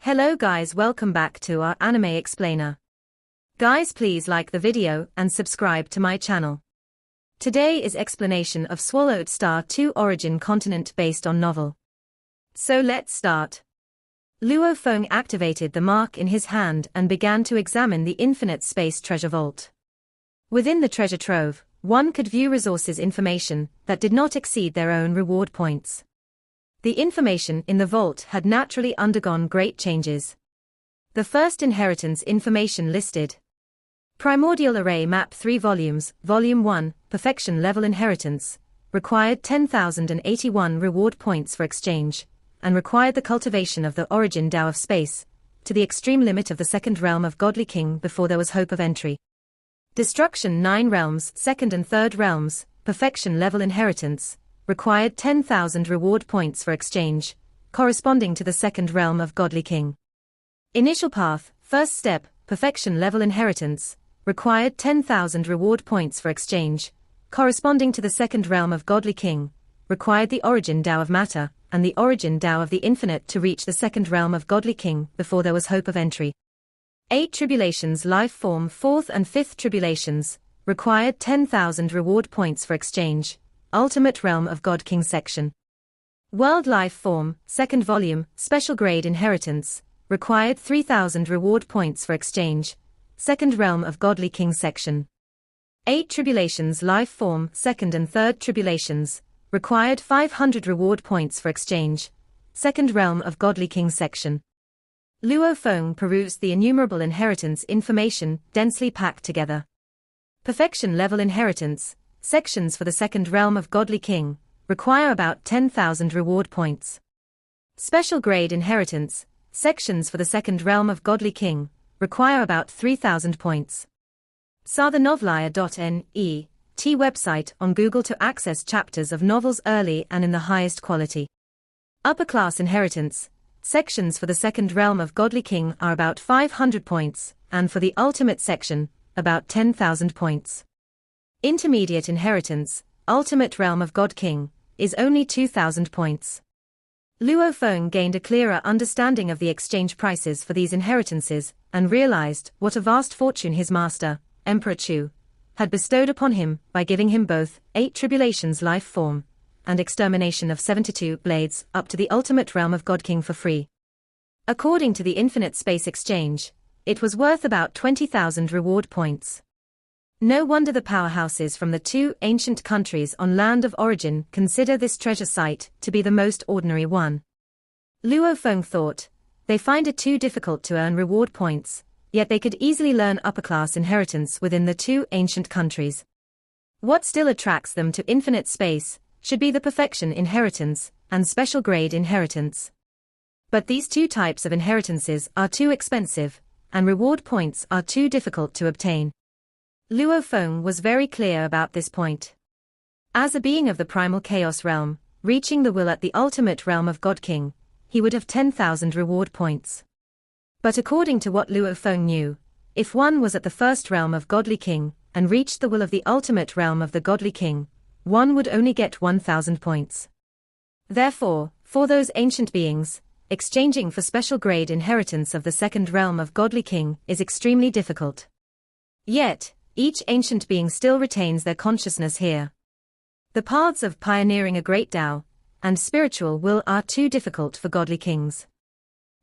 Hello guys, welcome back to our anime explainer. Guys, please like the video and subscribe to my channel. Today is explanation of Swallowed Star 2 Origin Continent based on novel. So let's start. Luo Feng activated the mark in his hand and began to examine the infinite space treasure vault. Within the treasure trove, one could view resources information that did not exceed their own reward points. The information in the vault had naturally undergone great changes. The first inheritance information listed. Primordial Array Map 3 Volumes, Volume 1, Perfection Level Inheritance, required 10,081 reward points for exchange, and required the cultivation of the Origin Tao of Space, to the extreme limit of the second realm of Godly King before there was hope of entry. Destruction 9 Realms, Second and Third Realms, Perfection Level Inheritance, required 10,000 reward points for exchange, corresponding to the second realm of Godly King. Initial Path, First Step, Perfection Level Inheritance, required 10,000 reward points for exchange, corresponding to the second realm of Godly King, required the Origin Tao of Matter, and the Origin Tao of the Infinite to reach the second realm of Godly King before there was hope of entry. 8 Tribulations Life Form 4th and 5th Tribulations, required 10,000 reward points for exchange, Ultimate Realm of God King Section. World Life Form, 2nd Volume, Special Grade Inheritance, required 3,000 reward points for exchange, Second Realm of Godly King Section. 8 Tribulations Life Form, 2nd and 3rd Tribulations, required 500 reward points for exchange, Second Realm of Godly King Section. Luo Feng perused the innumerable inheritance information densely packed together. Perfection Level Inheritance, sections for the second realm of Godly King, require about 10,000 reward points. Special Grade Inheritance, sections for the second realm of Godly King, require about 3,000 points. Sa the Novelier.net website on Google to access chapters of novels early and in the highest quality. Upper Class Inheritance, sections for the second realm of Godly King are about 500 points, and for the Ultimate section, about 10,000 points. Intermediate Inheritance, Ultimate Realm of God King, is only 2,000 points. Luo Feng gained a clearer understanding of the exchange prices for these inheritances, and realized what a vast fortune his master, Emperor Chu, had bestowed upon him by giving him both 8 Tribulations Life Form, and Extermination of 72 Blades up to the Ultimate Realm of God King for free. According to the Infinite Space Exchange, it was worth about 20,000 reward points. No wonder the powerhouses from the 2 ancient countries on Land of Origin consider this treasure site to be the most ordinary one. Luo Feng thought, they find it too difficult to earn reward points, yet they could easily learn upper-class inheritance within the 2 ancient countries. What still attracts them to infinite space should be the perfection inheritance and special grade inheritance. But these 2 types of inheritances are too expensive, and reward points are too difficult to obtain. Luo Feng was very clear about this point. As a being of the primal chaos realm, reaching the will at the ultimate realm of God King, he would have 10,000 reward points. But according to what Luo Feng knew, if one was at the first realm of Godly King, and reached the will of the ultimate realm of the Godly King, one would only get 1,000 points. Therefore, for those ancient beings, exchanging for special grade inheritance of the second realm of Godly King is extremely difficult. Yet, each ancient being still retains their consciousness here. The paths of pioneering a great Tao and spiritual will are too difficult for godly kings.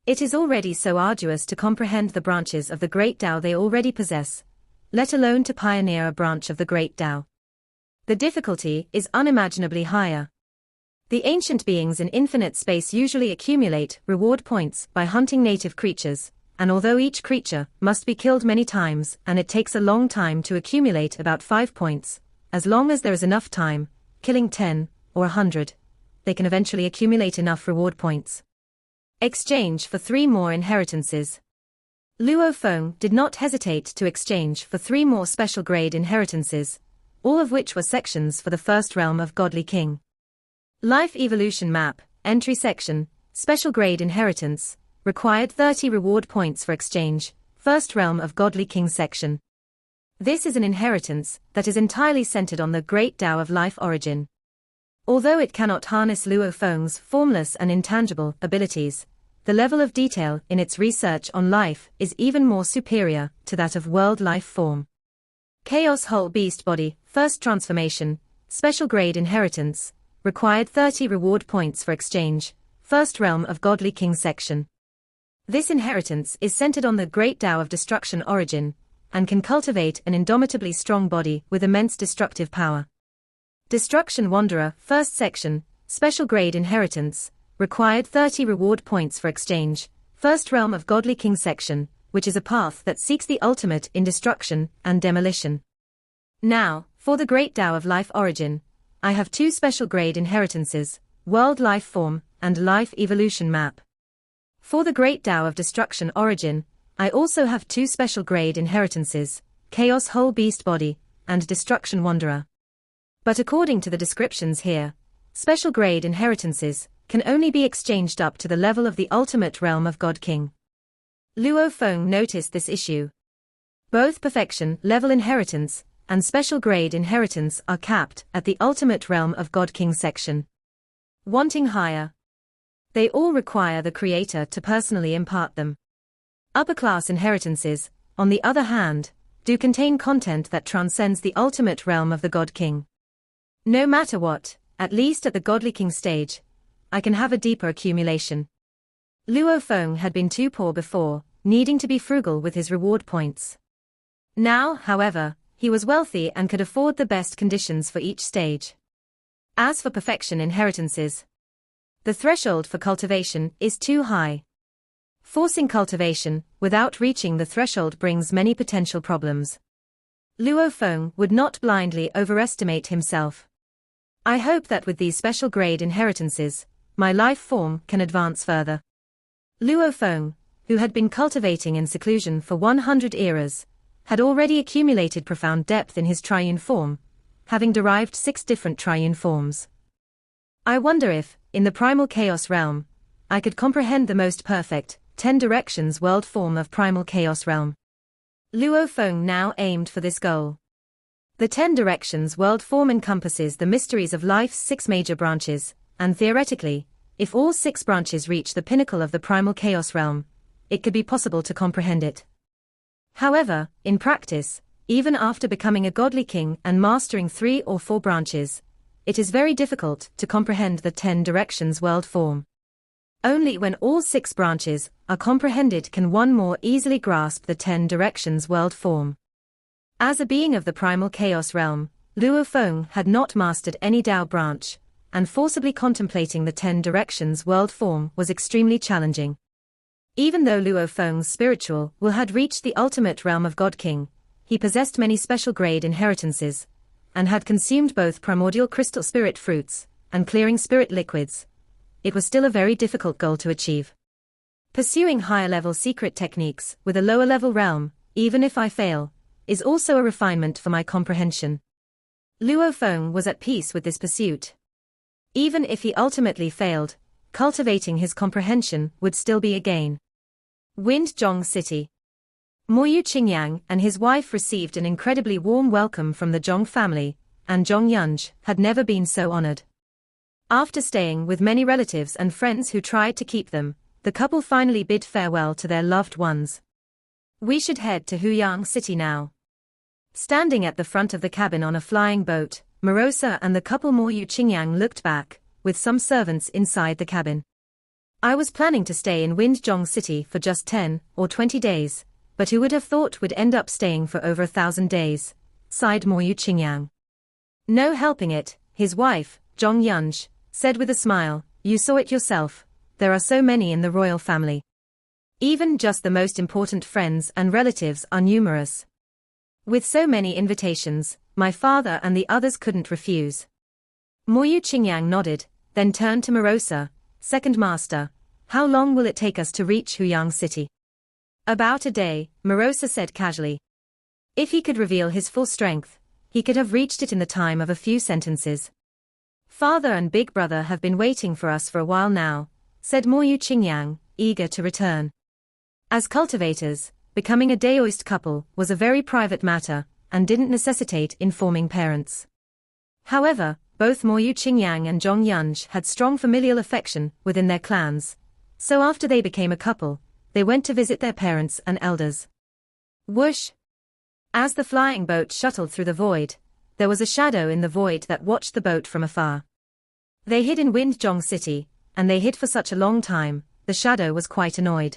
It is already so arduous to comprehend the branches of the great Tao they already possess, let alone to pioneer a branch of the great Tao. The difficulty is unimaginably higher. The ancient beings in infinite space usually accumulate reward points by hunting native creatures, and although each creature must be killed many times and it takes a long time to accumulate about 5 points, as long as there is enough time, killing 10 or 100, they can eventually accumulate enough reward points. Exchange for 3 more inheritances. Luo Feng did not hesitate to exchange for 3 more special grade inheritances, all of which were sections for the first realm of Godly King. Life Evolution Map, Entry Section, Special Grade Inheritance, required 30 reward points for exchange, First Realm of Godly King Section. This is an inheritance that is entirely centered on the Great Tao of Life Origin. Although it cannot harness Luo Feng's formless and intangible abilities, the level of detail in its research on life is even more superior to that of world life form. Chaos Whole Beast Body, First Transformation, Special Grade Inheritance, required 30 reward points for exchange, First Realm of Godly King section. This inheritance is centered on the Great Tao of Destruction origin, and can cultivate an indomitably strong body with immense destructive power. Destruction Wanderer, First Section, Special Grade Inheritance, required 30 reward points for exchange, First Realm of Godly King section, which is a path that seeks the ultimate in destruction and demolition. Now, for the Great Tao of Life origin, I have 2 special grade inheritances, World Life Form and Life Evolution Map. For the Great Tao of Destruction origin, I also have 2 special grade inheritances, Chaos Whole Beast Body and Destruction Wanderer. But according to the descriptions here, special grade inheritances can only be exchanged up to the level of the ultimate realm of God King. Luo Feng noticed this issue. Both perfection level inheritance and special grade inheritance are capped at the ultimate realm of God King section. Wanting higher, they all require the Creator to personally impart them. Upper class inheritances, on the other hand, do contain content that transcends the ultimate realm of the God King. No matter what, at least at the Godly King stage, I can have a deeper accumulation. Luo Feng had been too poor before, needing to be frugal with his reward points. Now, however, he was wealthy and could afford the best conditions for each stage. As for perfection inheritances, the threshold for cultivation is too high. Forcing cultivation without reaching the threshold brings many potential problems. Luo Feng would not blindly overestimate himself. I hope that with these special grade inheritances, my life form can advance further. Luo Feng, who had been cultivating in seclusion for 100 eras, had already accumulated profound depth in his triune form, having derived 6 different triune forms. I wonder if, in the primal chaos realm, I could comprehend the most perfect 10 directions world form of primal chaos realm. Luo Feng now aimed for this goal. The 10 directions world form encompasses the mysteries of life's 6 major branches, and theoretically, if all 6 branches reach the pinnacle of the primal chaos realm, it could be possible to comprehend it. However, in practice, even after becoming a godly king and mastering 3 or 4 branches, it is very difficult to comprehend the 10 directions world form. Only when all 6 branches are comprehended can one more easily grasp the 10 directions world form. As a being of the primal chaos realm, Luo Feng had not mastered any Tao branch, and forcibly contemplating the 10 directions world form was extremely challenging. Even though Luo Feng's spiritual will had reached the ultimate realm of God King, he possessed many special grade inheritances, and had consumed both primordial crystal spirit fruits and clearing spirit liquids. It was still a very difficult goal to achieve. Pursuing higher level secret techniques with a lower level realm, even if I fail, is also a refinement for my comprehension. Luo Feng was at peace with this pursuit. Even if he ultimately failed, cultivating his comprehension would still be a gain. Windjong City. Moyu Qingyang and his wife received an incredibly warm welcome from the Zhong family, and Zhong Yunj had never been so honored. After staying with many relatives and friends who tried to keep them, the couple finally bid farewell to their loved ones. We should head to Huyang City now. Standing at the front of the cabin on a flying boat, Morosa and the couple Moyu Qingyang looked back, with some servants inside the cabin. I was planning to stay in Windjong City for just 10 or 20 days, but who would have thought we'd end up staying for over 1,000 days, sighed Moyu Qingyang. No helping it, his wife, Zhong Yunj, said with a smile, you saw it yourself, there are so many in the royal family. Even just the most important friends and relatives are numerous. With so many invitations, my father and the others couldn't refuse. Moyu Qingyang nodded, then turned to Morosa, second master, how long will it take us to reach Huyang City? About a day, Morosa said casually. If he could reveal his full strength, he could have reached it in the time of a few sentences. Father and big brother have been waiting for us for a while now, said Moyu Qingyang, eager to return. As cultivators, becoming a Daoist couple was a very private matter, and didn't necessitate informing parents. However, both Moyu Qingyang and Zhong Yunj had strong familial affection within their clans, So after they became a couple, they went to visit their parents and elders. Whoosh! As the flying boat shuttled through the void, there was a shadow in the void that watched the boat from afar. They hid in Windjong City, and they hid for such a long time, the shadow was quite annoyed.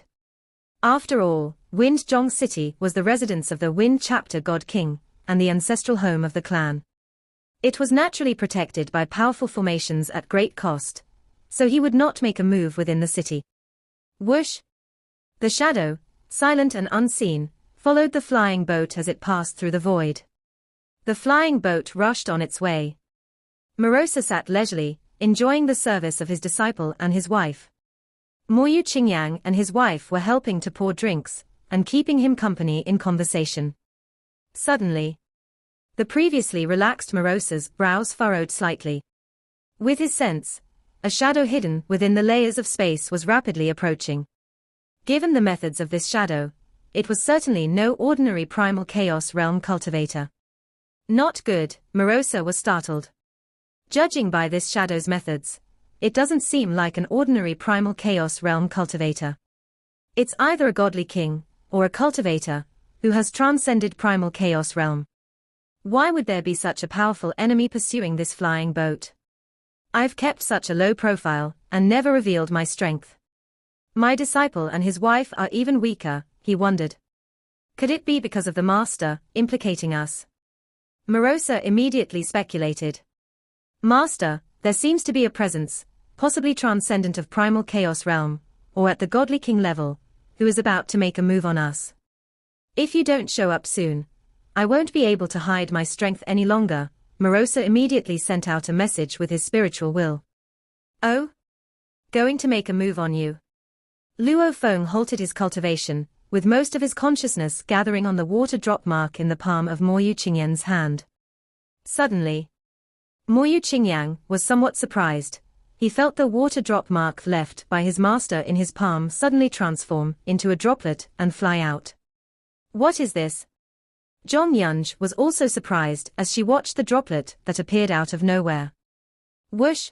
After all, Windjong City was the residence of the Wind Chapter God King, and the ancestral home of the clan. It was naturally protected by powerful formations at great cost, so he would not make a move within the city. Whoosh! The shadow, silent and unseen, followed the flying boat as it passed through the void. The flying boat rushed on its way. Morosa sat leisurely, enjoying the service of his disciple and his wife. Moyu Qingyang and his wife were helping to pour drinks, and keeping him company in conversation. Suddenly, the previously relaxed Morosa's brows furrowed slightly. With his sense, a shadow hidden within the layers of space was rapidly approaching. Given the methods of this shadow, it was certainly no ordinary primal chaos realm cultivator. Not good, Morosa was startled. Judging by this shadow's methods, it doesn't seem like an ordinary primal chaos realm cultivator. It's either a godly king, or a cultivator, who has transcended primal chaos realm. Why would there be such a powerful enemy pursuing this flying boat? I've kept such a low profile, and never revealed my strength. My disciple and his wife are even weaker, he wondered. Could it be because of the master, implicating us? Morosa immediately speculated. Master, there seems to be a presence, possibly transcendent of primal chaos realm, or at the godly king level, who is about to make a move on us. If you don't show up soon, I won't be able to hide my strength any longer. Morosa immediately sent out a message with his spiritual will. Oh? Going to make a move on you? Luo Feng halted his cultivation, with most of his consciousness gathering on the water drop mark in the palm of Moyu Qingyang's hand. Suddenly, Moyu Qingyang was somewhat surprised. He felt the water drop mark left by his master in his palm suddenly transform into a droplet and fly out. What is this? Zhong Yunj was also surprised as she watched the droplet that appeared out of nowhere. Whoosh!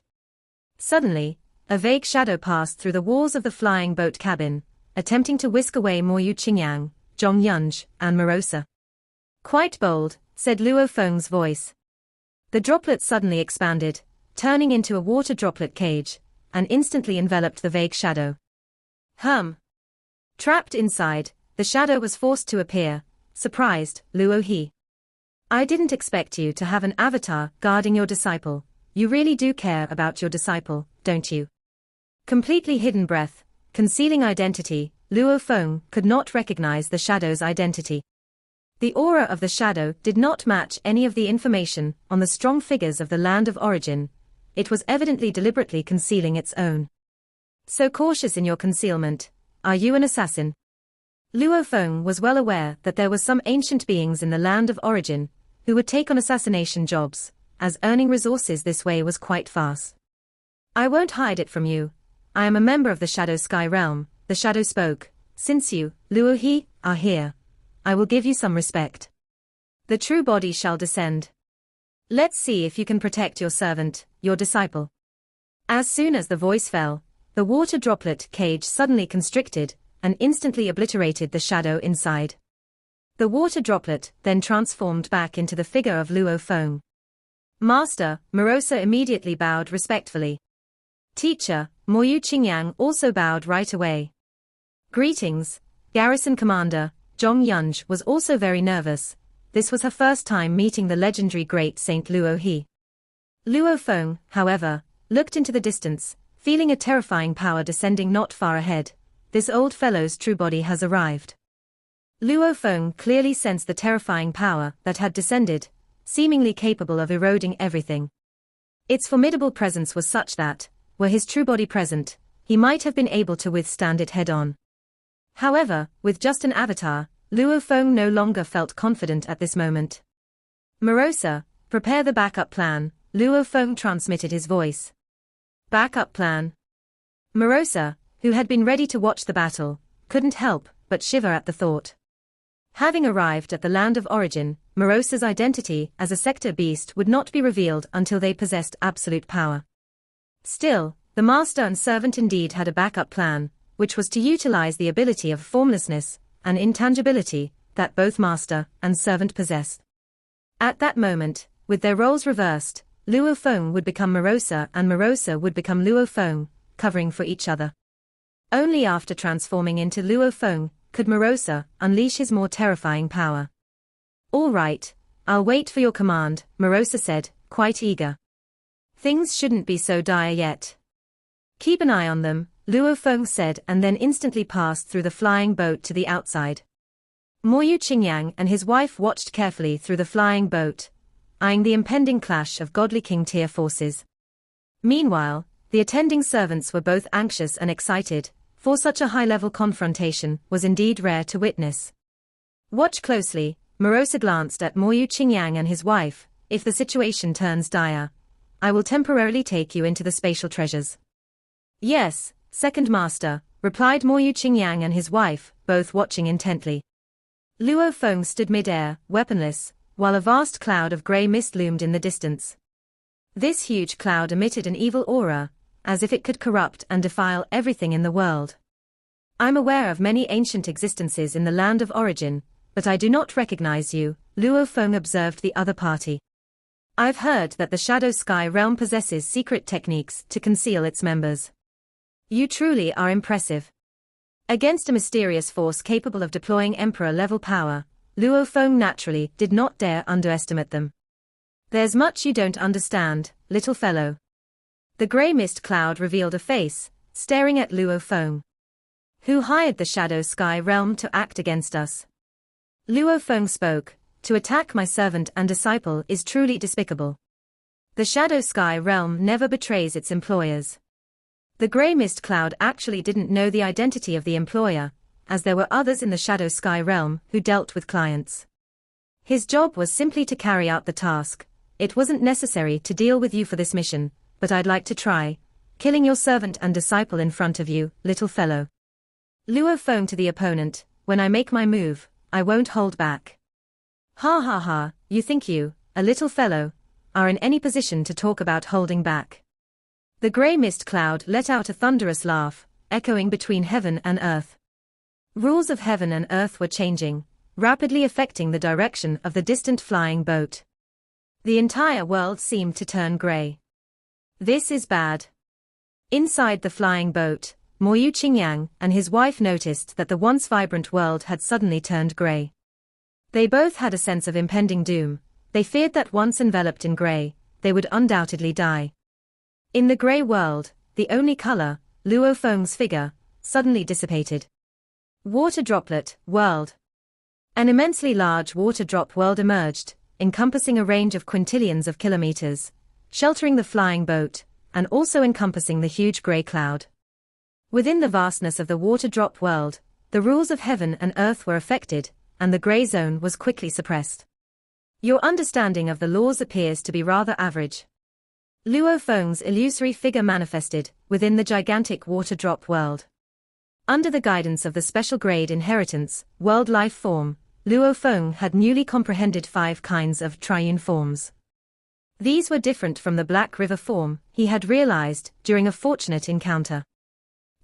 Suddenly, a vague shadow passed through the walls of the flying boat cabin, attempting to whisk away Moyu Qingyang, Zhong Yunj, and Morosa. Quite bold, said Luo Feng's voice. The droplet suddenly expanded, turning into a water droplet cage, and instantly enveloped the vague shadow. Trapped inside, the shadow was forced to appear. Surprised, Luo He. I didn't expect you to have an avatar guarding your disciple. You really do care about your disciple, don't you? Completely hidden breath, concealing identity, Luo Feng could not recognize the shadow's identity. The aura of the shadow did not match any of the information on the strong figures of the land of origin. It was evidently deliberately concealing its own. So cautious in your concealment. Are you an assassin? Luo Feng was well aware that there were some ancient beings in the land of origin who would take on assassination jobs, as earning resources this way was quite fast. I won't hide it from you. I am a member of the Shadow Sky Realm, the shadow spoke. Since you, Luo He, are here, I will give you some respect. The true body shall descend. Let's see if you can protect your servant, your disciple. As soon as the voice fell, the water droplet cage suddenly constricted, and instantly obliterated the shadow inside. The water droplet then transformed back into the figure of Luo Feng. Master, Morosa immediately bowed respectfully. Teacher, Moyu Qingyang also bowed right away. Greetings, Garrison Commander. Zhong Yunj was also very nervous. This was her first time meeting the legendary great Saint Luo He. Luo Feng, however, looked into the distance, feeling a terrifying power descending not far ahead. This old fellow's true body has arrived. Luo Feng clearly sensed the terrifying power that had descended, seemingly capable of eroding everything. Its formidable presence was such that, were his true body present, he might have been able to withstand it head-on. However, with just an avatar, Luo Feng no longer felt confident at this moment. Morosa, prepare the backup plan, Luo Feng transmitted his voice. Backup plan? Morosa, who had been ready to watch the battle, couldn't help but shiver at the thought. Having arrived at the land of origin, Morosa's identity as a sector beast would not be revealed until they possessed absolute power. Still, the master and servant indeed had a backup plan, which was to utilize the ability of formlessness and intangibility that both master and servant possessed. At that moment, with their roles reversed, Luo Feng would become Morosa and Morosa would become Luo Feng, covering for each other. Only after transforming into Luo Feng could Morosa unleash his more terrifying power. "All right, I'll wait for your command," Morosa said, quite eager. "Things shouldn't be so dire yet." "Keep an eye on them," Luo Feng said, and then instantly passed through the flying boat to the outside. Mo Yu Qingyang and his wife watched carefully through the flying boat, eyeing the impending clash of godly king-tier forces. Meanwhile, the attending servants were both anxious and excited, for such a high-level confrontation was indeed rare to witness. "Watch closely," Morosa glanced at Mo Yu Qingyang and his wife. "If the situation turns dire, I will temporarily take you into the spatial treasures." "Yes, second master," replied Mo Yu Qingyang and his wife, both watching intently. Luo Feng stood mid-air, weaponless, while a vast cloud of grey mist loomed in the distance. This huge cloud emitted an evil aura, as if it could corrupt and defile everything in the world. "I'm aware of many ancient existences in the land of origin, but I do not recognize you," Luo Feng observed the other party. "I've heard that the Shadow Sky realm possesses secret techniques to conceal its members. You truly are impressive." Against a mysterious force capable of deploying emperor-level power, Luo Feng naturally did not dare underestimate them. "There's much you don't understand, little fellow." The grey mist cloud revealed a face, staring at Luo Feng. "Who hired the Shadow Sky realm to act against us?" Luo Feng spoke. "To attack my servant and disciple is truly despicable. The Shadow Sky realm never betrays its employers." The grey mist cloud actually didn't know the identity of the employer, as there were others in the Shadow Sky realm who dealt with clients. His job was simply to carry out the task. "It wasn't necessary to deal with you for this mission, but I'd like to try, killing your servant and disciple in front of you, little fellow." Luo Feng to the opponent, "When I make my move, I won't hold back." "Ha ha ha, you think you, a little fellow, are in any position to talk about holding back?" The grey mist cloud let out a thunderous laugh, echoing between heaven and earth. Rules of heaven and earth were changing, rapidly affecting the direction of the distant flying boat. The entire world seemed to turn grey. "This is bad." Inside the flying boat, Mo Yu Qingyang and his wife noticed that the once vibrant world had suddenly turned grey. They both had a sense of impending doom. They feared that once enveloped in grey, they would undoubtedly die. In the grey world, the only color, Luo Feng's figure, suddenly dissipated. Water droplet world. An immensely large water drop world emerged, encompassing a range of quintillions of kilometers, sheltering the flying boat, and also encompassing the huge grey cloud. Within the vastness of the water drop world, the rules of heaven and earth were affected, and the grey zone was quickly suppressed. "Your understanding of the laws appears to be rather average." Luo Feng's illusory figure manifested within the gigantic water drop world. Under the guidance of the special grade inheritance, world life form, Luo Feng had newly comprehended 5 kinds of triune forms. These were different from the Black River form he had realized during a fortunate encounter.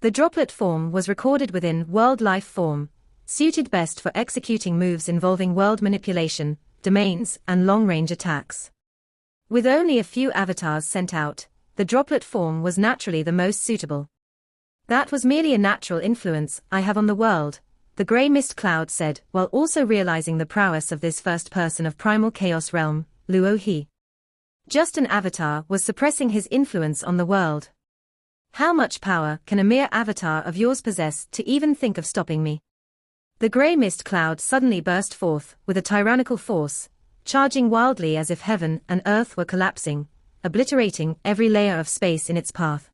The droplet form was recorded within world life form, suited best for executing moves involving world manipulation, domains, and long-range attacks. With only a few avatars sent out, the droplet form was naturally the most suitable. "That was merely a natural influence I have on the world," the grey mist cloud said, while also realizing the prowess of this first person of primal chaos realm, Luo He. Just an avatar was suppressing his influence on the world. "How much power can a mere avatar of yours possess to even think of stopping me?" The grey mist cloud suddenly burst forth with a tyrannical force, charging wildly as if heaven and earth were collapsing, obliterating every layer of space in its path.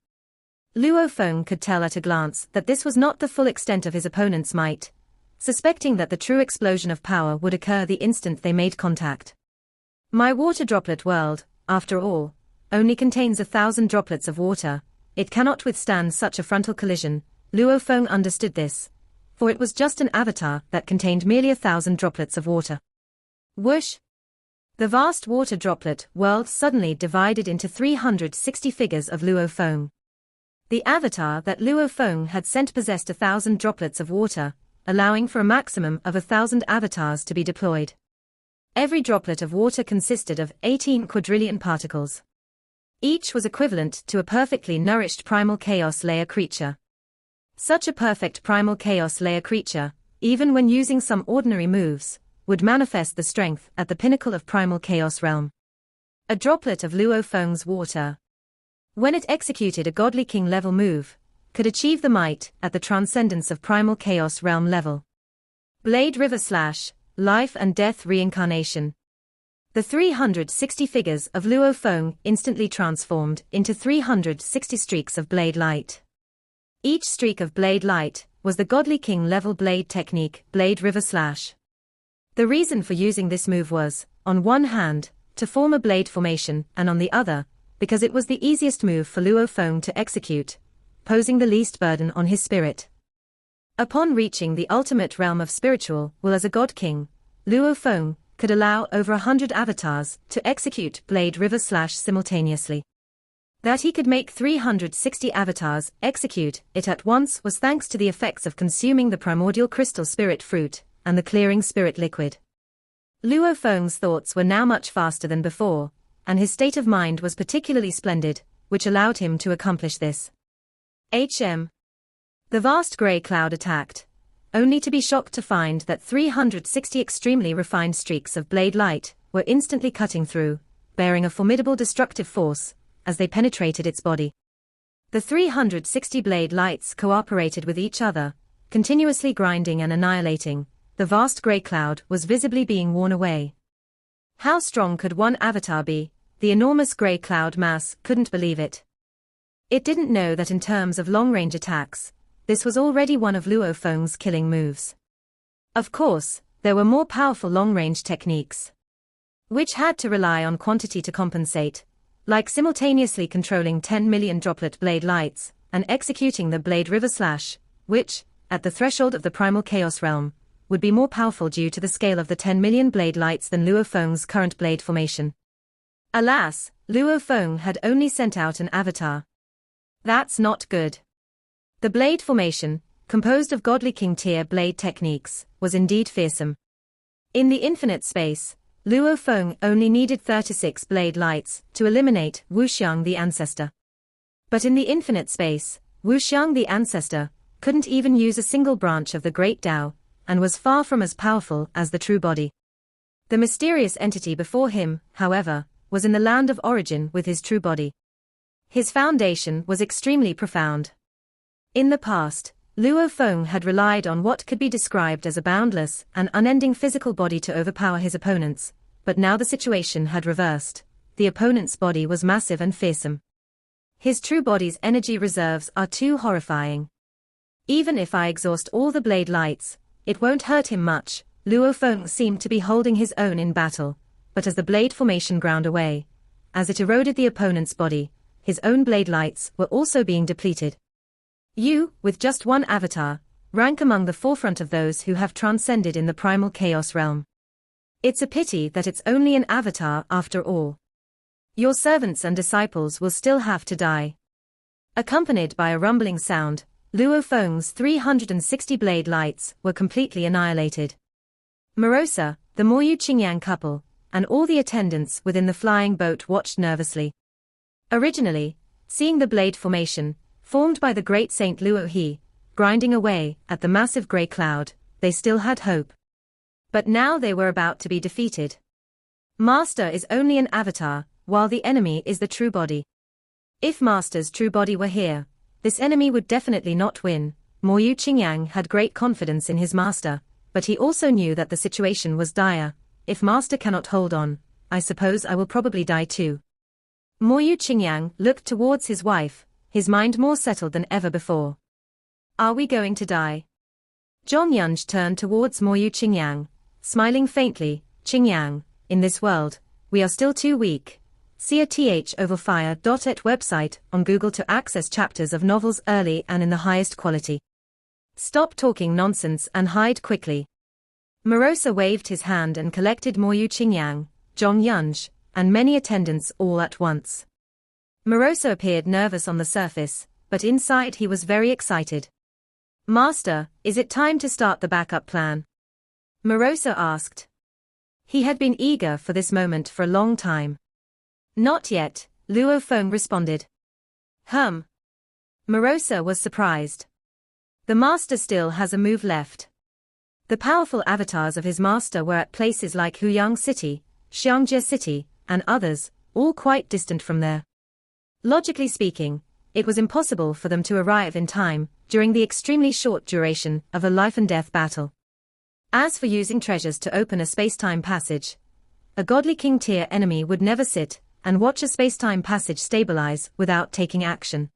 Luo Feng could tell at a glance that this was not the full extent of his opponent's might, suspecting that the true explosion of power would occur the instant they made contact. "My water droplet world, after all, only contains 1,000 droplets of water. It cannot withstand such a frontal collision." Luo Feng understood this, for it was just an avatar that contained merely 1,000 droplets of water. Whoosh! The vast water droplet world suddenly divided into 360 figures of Luo Feng. The avatar that Luo Feng had sent possessed 1,000 droplets of water, allowing for a maximum of 1,000 avatars to be deployed. Every droplet of water consisted of 18 quadrillion particles. Each was equivalent to a perfectly nourished primal chaos layer creature. Such a perfect primal chaos layer creature, even when using some ordinary moves, would manifest the strength at the pinnacle of primal chaos realm. A droplet of Luo Feng's water, when it executed a godly king level move, could achieve the might at the transcendence of primal chaos realm level. Blade River Slash, Life and Death Reincarnation. The 360 figures of Luo Feng instantly transformed into 360 streaks of blade light. Each streak of blade light was the godly king level blade technique, Blade River Slash. The reason for using this move was, on one hand, to form a blade formation, and on the other, because it was the easiest move for Luo Feng to execute, posing the least burden on his spirit. Upon reaching the ultimate realm of spiritual will as a god king, Luo Feng could allow over 100 avatars to execute Blade River Slash simultaneously. That he could make 360 avatars execute it at once was thanks to the effects of consuming the primordial crystal spirit fruit and the clearing spirit liquid. Luo Feng's thoughts were now much faster than before, and his state of mind was particularly splendid, which allowed him to accomplish this. The vast grey cloud attacked, only to be shocked to find that 360 extremely refined streaks of blade light were instantly cutting through, bearing a formidable destructive force, as they penetrated its body. The 360 blade lights cooperated with each other, continuously grinding and annihilating. The vast grey cloud was visibly being worn away. How strong could one avatar be? The enormous grey cloud mass couldn't believe it. It didn't know that in terms of long-range attacks, this was already one of Luo Feng's killing moves. Of course, there were more powerful long-range techniques, which had to rely on quantity to compensate, like simultaneously controlling 10 million droplet blade lights, and executing the Blade River Slash, which, at the threshold of the primal chaos realm, would be more powerful due to the scale of the 10 million blade lights than Luo Feng's current blade formation. Alas, Luo Feng had only sent out an avatar. That's not good. The blade formation, composed of godly king tier blade techniques, was indeed fearsome. In the infinite space, Luo Feng only needed 36 blade lights to eliminate Wuxiang the Ancestor. But in the infinite space, Wuxiang the Ancestor couldn't even use a single branch of the Great Tao, and was far from as powerful as the true body. The mysterious entity before him, however, was in the land of origin with his true body. His foundation was extremely profound. In the past, Luo Feng had relied on what could be described as a boundless and unending physical body to overpower his opponents, but now the situation had reversed. The opponent's body was massive and fearsome. His true body's energy reserves are too horrifying. Even if I exhaust all the blade lights, it won't hurt him much. Luo Feng seemed to be holding his own in battle, but as the blade formation ground away, as it eroded the opponent's body, his own blade lights were also being depleted. You, with just one avatar, rank among the forefront of those who have transcended in the primal chaos realm. It's a pity that it's only an avatar after all. Your servants and disciples will still have to die. Accompanied by a rumbling sound, Luo Feng's 360 blade lights were completely annihilated. Morosa, the Moyu Qingyang couple, and all the attendants within the flying boat watched nervously. Originally, seeing the blade formation, formed by the great Saint Luo He, grinding away at the massive grey cloud, they still had hope. But now they were about to be defeated. Master is only an avatar, while the enemy is the true body. If Master's true body were here, this enemy would definitely not win. Moyu Qingyang had great confidence in his master, but he also knew that the situation was dire. If Master cannot hold on, I suppose I will probably die too. Moyu Qingyang looked towards his wife, his mind more settled than ever before. Are we going to die? Zhong Yunj turned towards Moyu Qingyang, smiling faintly. Qingyang, in this world, we are still too weak. See a thoverfire.et website on Google to access chapters of novels early and in the highest quality. Stop talking nonsense and hide quickly. Morosa waved his hand and collected Moyu Qingyang, Zhong Yunj, and many attendants all at once. Morosa appeared nervous on the surface, but inside he was very excited. "Master, is it time to start the backup plan?" Moroso asked. He had been eager for this moment for a long time. "Not yet," Luo Feng responded. Moroso was surprised. The master still has a move left. The powerful avatars of his master were at places like Huyang City, Xiangjie City, and others, all quite distant from there. Logically speaking, it was impossible for them to arrive in time, during the extremely short duration of a life-and-death battle. As for using treasures to open a space-time passage, a godly king tier enemy would never sit and watch a space-time passage stabilize without taking action.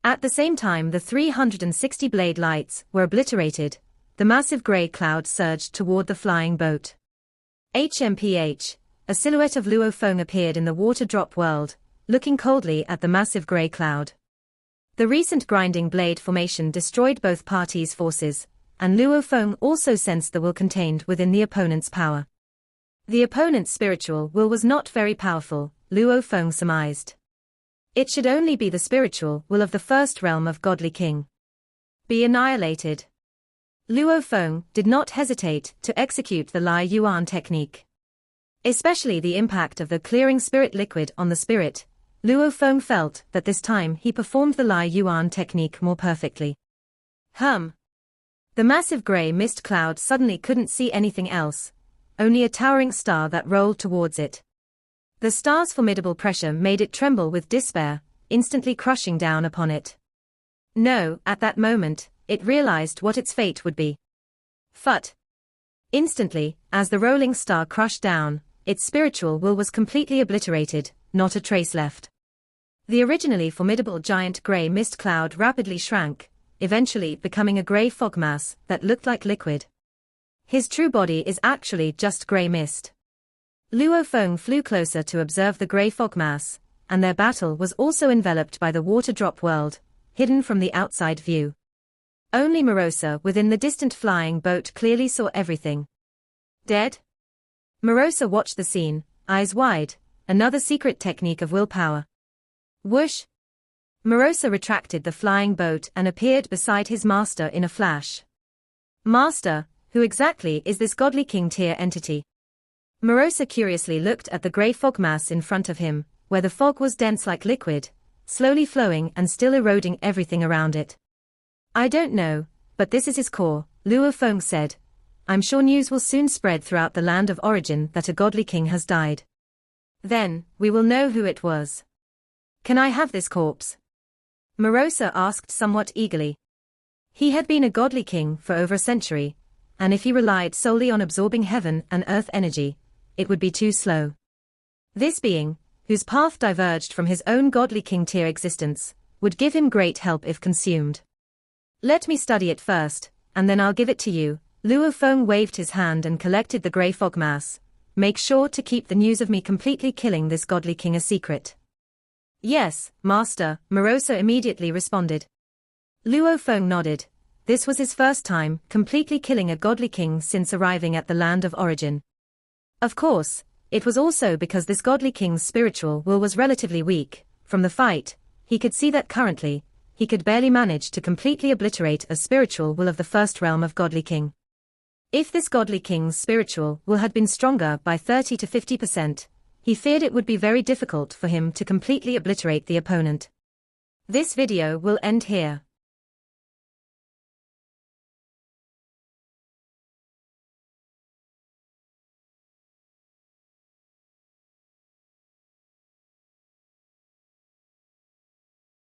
At the same time the 360 blade lights were obliterated, the massive grey cloud surged toward the flying boat. HMPH, a silhouette of Luo Feng appeared in the water drop world, looking coldly at the massive grey cloud. The recent grinding blade formation destroyed both parties' forces, and Luo Feng also sensed the will contained within the opponent's power. The opponent's spiritual will was not very powerful, Luo Feng surmised. It should only be the spiritual will of the first realm of godly king. Be annihilated. Luo Feng did not hesitate to execute the Lai Yuan technique. Especially the impact of the clearing spirit liquid on the spirit, Luo Feng felt that this time he performed the Lai Yuan technique more perfectly. The massive grey mist cloud suddenly couldn't see anything else, only a towering star that rolled towards it. The star's formidable pressure made it tremble with despair, instantly crushing down upon it. No, at that moment, it realized what its fate would be. Phut! Instantly, as the rolling star crushed down, its spiritual will was completely obliterated, not a trace left. The originally formidable giant grey mist cloud rapidly shrank, eventually becoming a grey fog mass that looked like liquid. His true body is actually just grey mist. Luo Feng flew closer to observe the grey fog mass, and their battle was also enveloped by the water drop world, hidden from the outside view. Only Moroso within the distant flying boat clearly saw everything. Dead? Moroso watched the scene, eyes wide, another secret technique of willpower. Whoosh! Moroso retracted the flying boat and appeared beside his master in a flash. Master, who exactly is this godly king tier entity? Moroso curiously looked at the grey fog mass in front of him, where the fog was dense like liquid, slowly flowing and still eroding everything around it. I don't know, but this is his core, Luo Feng said. I'm sure news will soon spread throughout the land of origin that a godly king has died. Then, we will know who it was. Can I have this corpse? Moroso asked somewhat eagerly. He had been a godly king for over a century, and if he relied solely on absorbing heaven and earth energy, it would be too slow. This being, whose path diverged from his own godly king tier existence, would give him great help if consumed. Let me study it first, and then I'll give it to you. Luo Feng waved his hand and collected the grey fog mass. Make sure to keep the news of me completely killing this godly king a secret. Yes, master, Moroso immediately responded. Luo Feng nodded. This was his first time completely killing a godly king since arriving at the land of origin. Of course, it was also because this godly king's spiritual will was relatively weak. From the fight, he could see that currently, he could barely manage to completely obliterate a spiritual will of the first realm of godly king. If this godly king's spiritual will had been stronger by 30 to 50%, he feared it would be very difficult for him to completely obliterate the opponent. This video will end here.